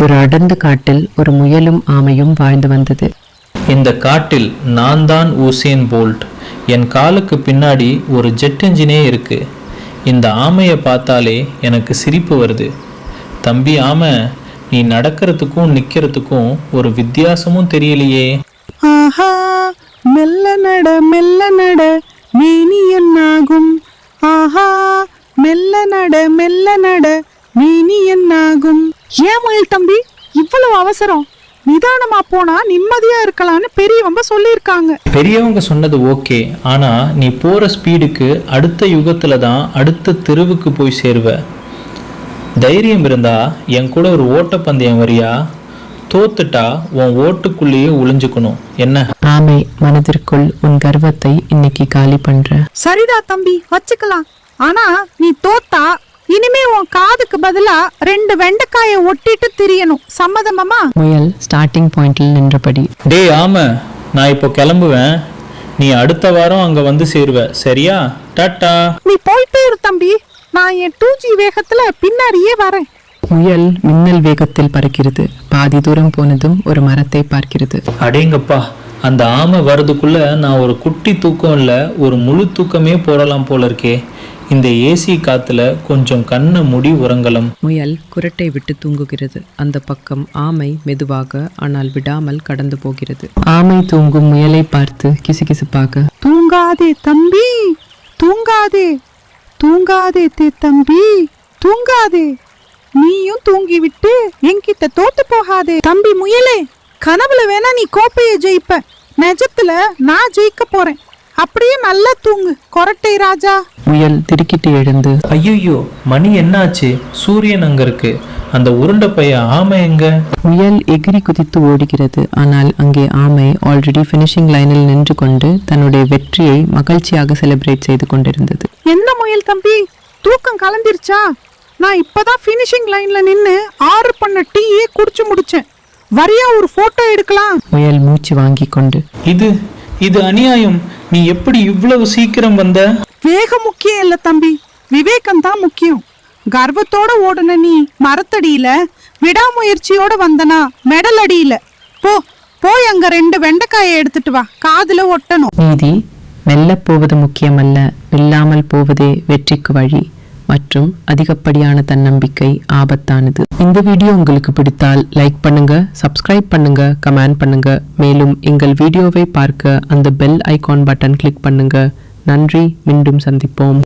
ஒரு அடர்ந்த காட்டில் ஒரு முயலும் ஆமையும் வாழ்ந்து வந்தது. இந்த காட்டில் நான் தான் உசேன் போல்ட். என் காலுக்கு பின்னாடி ஒரு ஜெட் என்ஜினே இருக்கு. இந்த ஆமையை பார்த்தாலே எனக்கு சிரிப்பு வருது. தம்பி ஆமை, நீ நடக்கிறதுக்கும் நிக்கிறதுக்கும் ஒரு வித்தியாசமும் தெரியலையே. ஆஹா, மெல்ல நட மேனி என்னாகும். ஆஹா, மெல்ல நட மேனி என்னாகும். ஏன் முயல் தம்பி இவ்வளவு அவசரம்? நிதானமா போனா நிம்மதியா இருக்கலாம்னு பெரியவங்க சொல்லியிருக்காங்க. பெரியவங்க சொன்னது ஓகே, ஆனா நீ போற ஸ்பீடுக்கு அடுத்த யுகத்துல தான் அடுத்த தெருவுக்கு போய் சேருவ. தைரியம் இருந்தா என் கூட ஒரு ஓட்டப்பந்தயம் வரியா? தோத்துட்டா உன் ஓட்டுக்குள்ளேயே ஒளிஞ்சுக்கணும். என்ன? ஆமை மனதிற்குள், உன் கர்வத்தை இன்னைக்கு காலி பண்ற. சரிதா தம்பி, வச்சுக்கலாம். ஆனா நீ தோத்தா இனிமே உன் காதுக்கு பதிலா 2 வெண்டைக்காயை ஒட்டிட்டு திரியணும். சம்மதமாமா? முயல் ஸ்டார்டிங் பாயிண்ட்ல நின்றபடி. டேய் ஆமை, நான் இப்போ கிளம்புவேன். நீ அடுத்த வாரம் அங்க வந்து சேருவ, சரியா? டாட்டா. நீ போயிட்டே இரு தம்பி, நான் என் 2G வேகத்துல பின்னாடியே வரேன். முயல் மின்னல் வேகத்தில் பறக்கிறது. பாதி தூரம் போனதும் ஒரு மரத்தை பார்க்கிறது. அடேங்கப்பா, அந்த ஆமை வர்றதுக்குள்ள நான் ஒரு குட்டி தூக்கம் இல்லை, ஒரு முழு தூக்கமே போடலாம் போல இருக்கே. இந்த ஏசி காத்துல கொஞ்சம் கண்ணை மூடி உறங்கலாம். முயல் குரட்டை விட்டு தூங்குகிறது. அந்த பக்கம் ஆமை மெதுவாக ஆனால் விடாமல் கடந்து போகிறது. ஆமை தூங்கும் முயலை பார்த்து கிசுகிசுப்பாக, தூங்காதே தம்பி, தூங்காதே தம்பி, தூங்காதே. நீயும் தூங்கி விட்டு என்கிட்ட தோத்து போகாதே. தம்பி முயலே, கனவுல வேணா நீ கோப்பையை ஜெயிப்ப, நிஜத்துல நான் ஜெயிக்க போறேன். அப்படியே நல்லா தூங்கு கொரட்டை ராஜா. முயல் திடுக்கிட்டு எழுந்து, ஐயோ மணி என்னாச்சு? சூரியன் அங்க இருக்கு. அந்த உருண்டை பைய ஆமை எங்க? முயல் எகிரி குதித்து ஓடுகிறது. ஆனால் அங்கே ஆமை ஆல்ரெடி ஃபினிஷிங் லைனில் நின்று கொண்டு தன்னுடைய வெற்றியை மகிழ்ச்சியாக செலிப்ரேட் செய்து கொண்டிருந்தது. என்ன முயல் தம்பி, தூக்கம் கலந்திருச்சா? நான் இப்பதான் ஃபினிஷிங் லைன்ல நின்னு ஆர்டர் பண்ண டீயே குடிச்சு முடிச்சேன். வரியா ஒரு போட்டோ எடுக்கலாம்? முயல் மூச்சு வாங்கி கொண்டு, இது அநியாயம். நீ எப்படி இவ்வளவு சீக்கிரம் வந்த? வேகம் முக்கியம் இல்ல தம்பி, விவேகம் தான் முக்கியம். கர்வத்தோட ஓடுன நீ மரத்தடியில, விடாமுயற்சியோட வந்தனா மெடல் அடியில. போய் அங்க 2 வெண்டைக்காயை எடுத்துட்டு வா, காதுல ஒட்டணும். நீதி மெல்ல போவது முக்கியமல்ல, வெல்லாமல் போவதே வெற்றிக்கு வழி. மற்றும் அதிகப்படியான தன்னம்பிக்கை ஆபத்தானது. இந்த வீடியோ உங்களுக்கு பிடித்தால் லைக் பண்ணுங்க, சப்ஸ்கிரைப் பண்ணுங்க, கமெண்ட் பண்ணுங்க. மேலும் எங்கள் வீடியோவை பார்க்க அந்த பெல் ஐகான் பட்டன் கிளிக் பண்ணுங்க. நன்றி, மீண்டும் சந்திப்போம்.